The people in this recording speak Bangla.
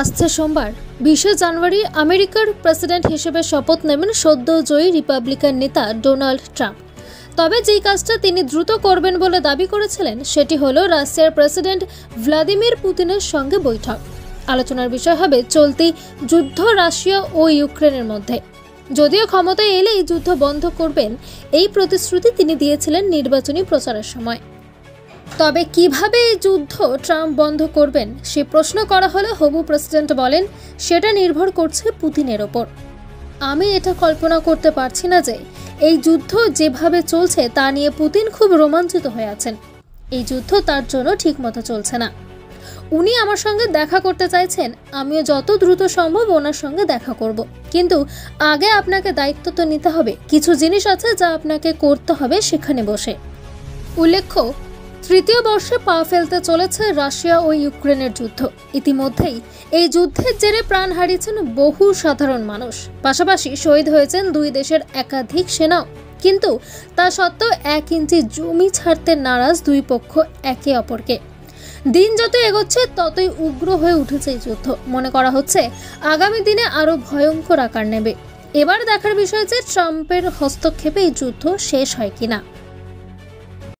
আসছে সোমবার 20 জানুয়ারি আমেরিকার প্রেসিডেন্ট হিসেবে শপথ নেবেন সদ্য জয়ী রিপাবলিকান নেতা ডোনাল্ড ট্রাম্প। তবে যেই কাজটা তিনি দ্রুত করবেন বলে দাবি করেছিলেন সেটি হলো রাশিয়ার প্রেসিডেন্ট ভ্লাদিমির পুতিনের সঙ্গে বৈঠক। আলোচনার বিষয় হবে চলতি যুদ্ধ রাশিয়া ও ইউক্রেনের মধ্যে। যদিও ক্ষমতায় এলেই যুদ্ধ বন্ধ করবেন এই প্রতিশ্রুতি তিনি দিয়েছিলেন নির্বাচনী প্রচারের সময়। তবে কিভাবে এই যুদ্ধ ট্রাম্প বন্ধ করবেন সে প্রশ্ন করা হলে হবু প্রেসিডেন্ট বলেন, সেটা নির্ভর করছে পুতিনের ওপর। আমি এটা কল্পনা করতে পারছি না যে এই যুদ্ধ যেভাবে চলছে তা নিয়ে পুতিন খুব রোমাঞ্চিত হয়ে আছেন। এই যুদ্ধ তার জন্য ঠিকমতো চলছে না। উনি আমার সঙ্গে দেখা করতে চাইছেন, আমিও যত দ্রুত সম্ভব ওনার সঙ্গে দেখা করব। কিন্তু আগে আপনাকে দায়িত্ব তো নিতে হবে। কিছু জিনিস আছে যা আপনাকে করতে হবে সেখানে বসে। উল্লেখ্য, তৃতীয় বর্ষে পা ফেলতে চলেছে রাশিয়া ও ইউক্রেনের যুদ্ধ। ইতিমধ্যেই এই যুদ্ধের জেরে প্রাণ হারিয়েছেন বহু সাধারণ মানুষ, পাশাপাশি শহীদ হয়েছেন দুই দেশের একাধিক সেনাও। কিন্তু তা সত্ত্বেও 1 ইঞ্চি জমি ছাড়তে নারাজ দুই পক্ষ একে অপরকে। দিন যত এগোচ্ছে ততই উগ্র হয়ে উঠেছে এই যুদ্ধ। মনে করা হচ্ছে আগামী দিনে আরো ভয়ঙ্কর আকার নেবে। এবার দেখার বিষয় যে ট্রাম্পের হস্তক্ষেপে এই যুদ্ধ শেষ হয় কিনা।